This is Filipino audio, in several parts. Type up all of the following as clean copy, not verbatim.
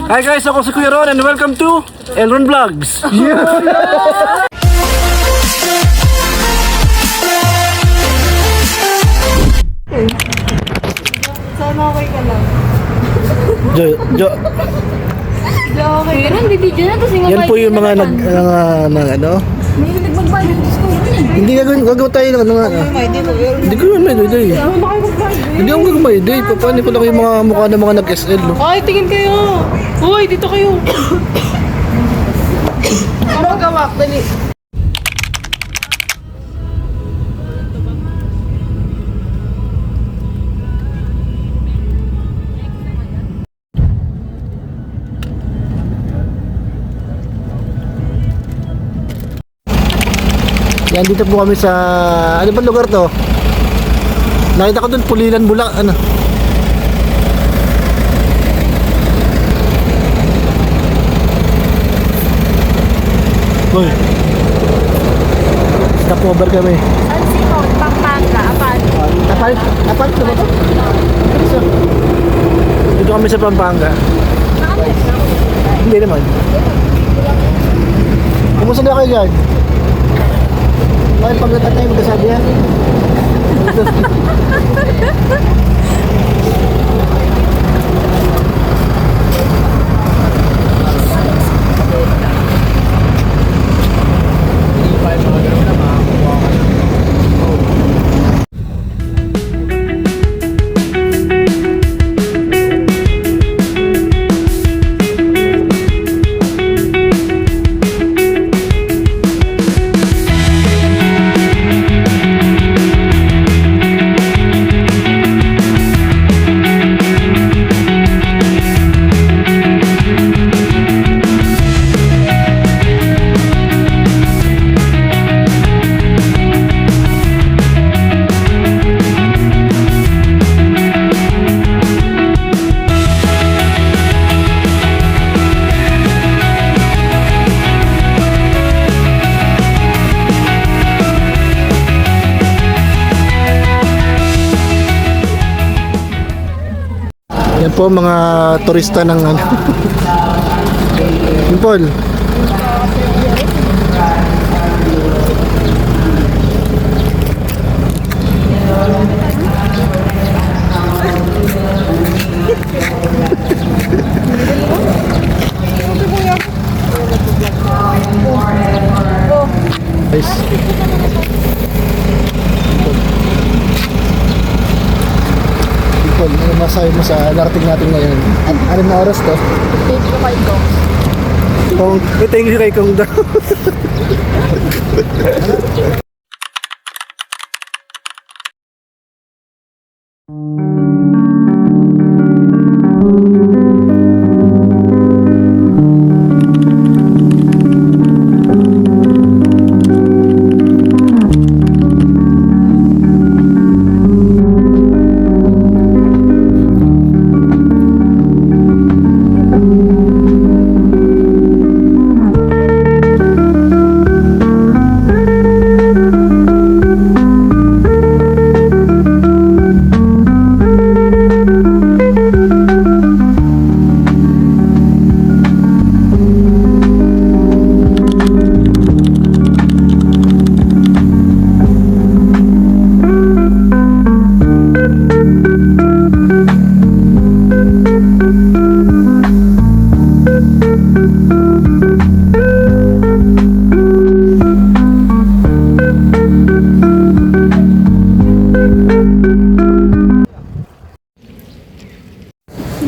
Hi guys, ako si Kuya Ron and welcome to Elron Vlogs. Sana okay ka lang. Jo. Okay. Pero hindi video na, tapos Yan po yung mga ano. may nagmagbayad ng disco. Hindi gagawin tayo ng hindi ko naman may day. Hindi ako gagawin may day. Paano ko lang yung mga mukha ng mga nag-SL. No? Ay, tingin kayo. Hoy, dito kayo. Ano magawak? Dali. Yan, dito po kami sa, ano ba lugar to? Nakita ko doon, Pulilan, Bulak, ano? Hoy. Stop over kami. San Simon, Pampanga, Apal. Apal, ano ba to? Dito kami sa Pampanga. Hindi naman. Kumusta na kayo dyan? Bakit pagdating tayo magkasabi yan? Yan po mga turista ng ano. Paul. Guys. Ano masabi mo sa narating natin ngayon? Ano na oras to? Thank you kay Kong. Thank you kay Kong daw.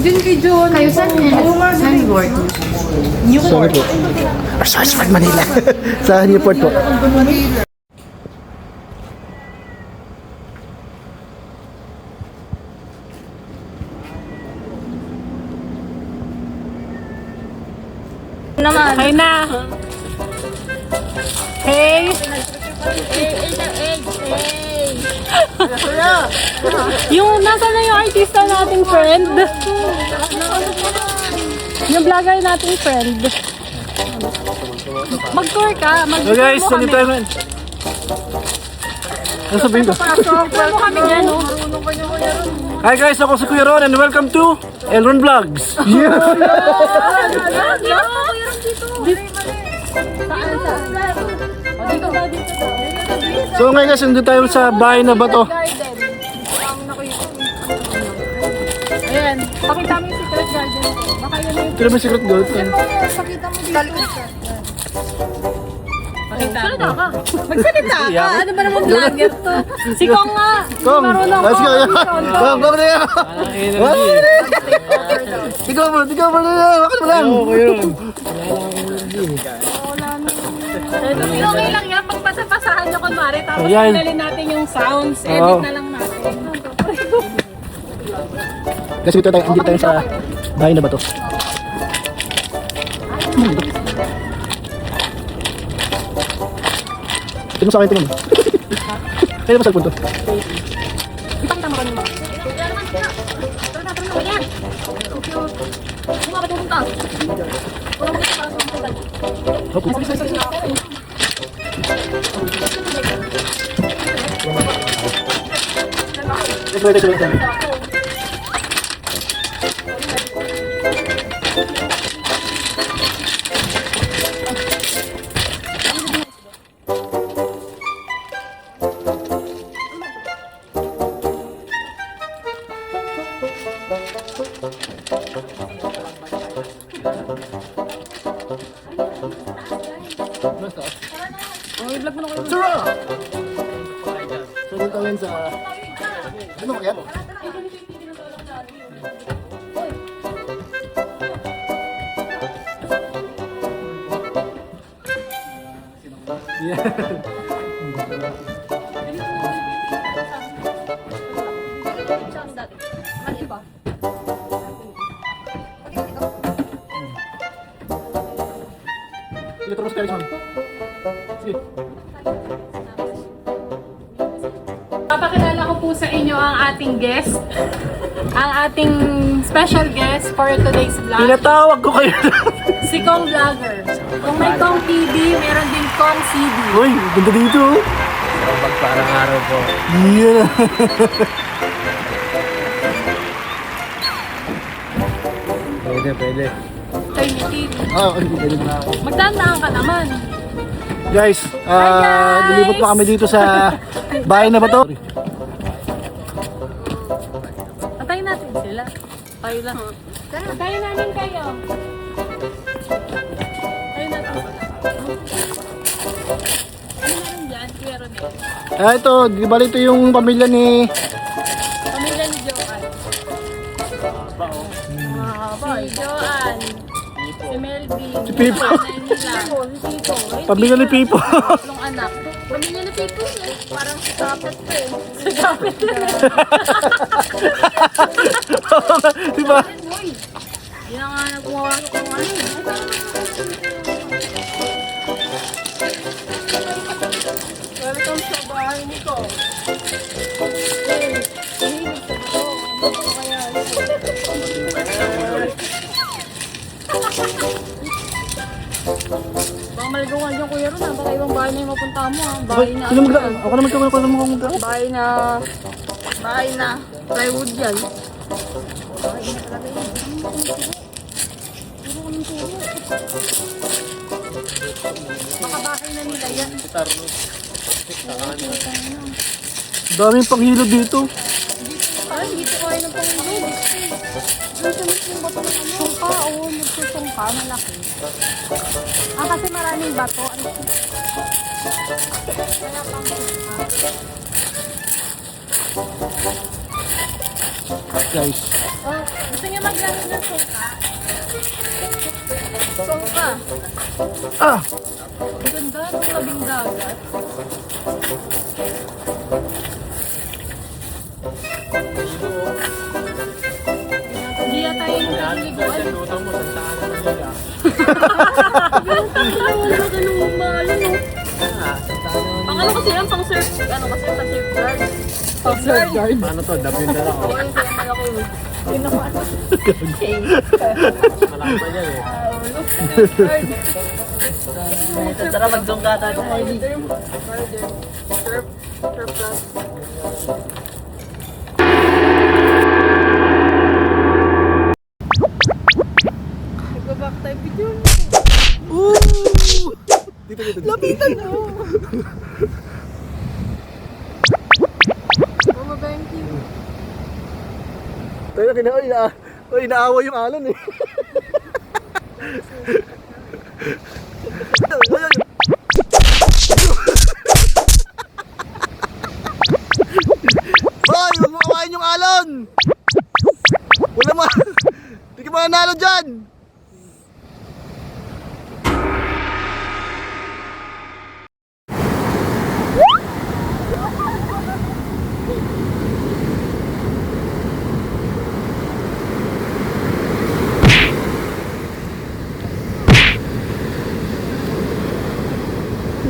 Din kay John. Kayo saan niya? Signboard. Sorry po. Sorry, Manila. Sa Newport po. Naman. Hey na. Hey. Yung nasa na yung artista nating friend? Yung vlogger nating friend. Mag-tour ka. So guys, nandito tayo ngayon. Ano sabihin ko? Pasok mo kami dyan, no? Hi guys, ako si Kuya Ron and welcome to Elron Vlogs. Yeah. So ngayon guys, nandito tayo sa bahay na bato. Ayan, pakita mo yung secret garden. Baka yun yung... Ito naman secret gold. Pakita mo dito. Magsalita ka. Magsalita ka. Ano ba naman vlogger to? Si Kong nga. Kong, Marunong let's ko. go. Kong na yan. Ikaw mo na yan. Bakit mo lang? Oo, Kuya Ron. Okay lang yan. Pag pasapasahan nyo kunwari. Tapos Ayan. pinalin natin yung sounds. Edit Oo. na lang natin. Kasi dito tayo, andito tayo sa bahay na bato. Ito mo sa akin ito naman. Kaya mo sa punto. Ipakita mo kanina. Tara na. Ayan. Kung nga ba pupunta? Wala mo ito para sa pupunta. Okay. Let's go, let's go, let's go. I-vlog mo na kayo. Tara! So, dito tayo sa... Ano kaya? Sige, terus tayo son. Sige. Papakilala ko po sa inyo ang ating guest. Ang ating special guest for today's vlog. Pinatawag ko kayo. Si Kong Vlogger. Kung may Kong TV, meron din Kong CD. Uy, ganda dito. Parang araw po. Yeah. Pwede. Tiny TV. Ah, pwede na. Magdandaan ka naman. Guys, guys! lilibot pa kami dito sa bahay na bato. Patayin natin sila. Tayo lang. Patayin namin kayo. Patayin natin sila. Ano meron dyan? Kuya Ronel. Ito, di ba ito yung pamilya ni... Pamilya ni Joanne. Si Joanne. Si Melvin. Si Pipo. Si Pipo. Pamilya ni Pipo. Tatlong anak. Pamilya ni Pipo eh. Parang si Kapit ko eh. Si Kapit Di ba? Uy! Hindi na nga nagkuha ko kung ano eh. Welcome sa bahay ni ko. Mahilig sa ito. Ano ba kaya? Baka maligawan dyan Kuya Ron ha. Baka ibang bahay na yung mapunta mo ha. Bahay na. Sino magla... Ako naman ikaw na magla... Bahay na. Bahay na. Plywood yan. Bahay na talaga yan. Puro kaming puro. Baka bahay na nila yan. Daming panghilod dito. Ay, dito kayo ng pangilod. Dito mismo yung bato ng ano. Sungka, oo. Nagsusungka, malaki. Kasi maraming bato. Ano? Kaya pang Guys. oh, gusto niyo maglaro ng sungka? Sungka. Ah! Ang ganda ng labing dagat. Hindi yata yung naliliguan. Lutang mo, saan na nila? Yung tayo, wala ka nung umalo, no? Pang ano kasi yan, pang surf, ano kasi, pang surf guard. Pang surf guard. Ano to? Dabin na lang ako. Ayun, kaya malaki yun. Yun naman. Malaki pa yan eh. Surf guard. Tara, magsungka tayo. Surf plus. back type video. Ooh! Dito. Lapitan mo. Mama, thank you. Tayo na, inaawa yung alon eh. Boy, huwag mo kawain yung alon! Wala mo! Hindi ka mananalo dyan!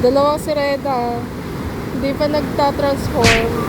Dalawang si Reda. Hindi pa nagta-transform.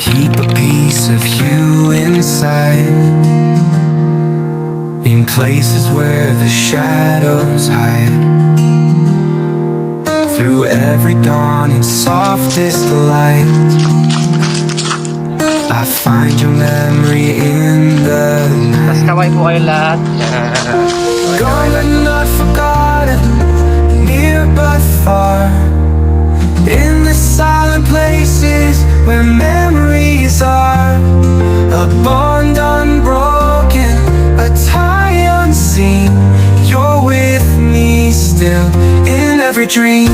Keep a piece of you inside, in places where the shadows hide. Through every dawn and softest light, I find your memory in the night. Tas kaway po kayo lahat. Gone but not forgotten, near but far, in the silent places where memories are. A bond unbroken, a tie unseen. You're with me still in every dream.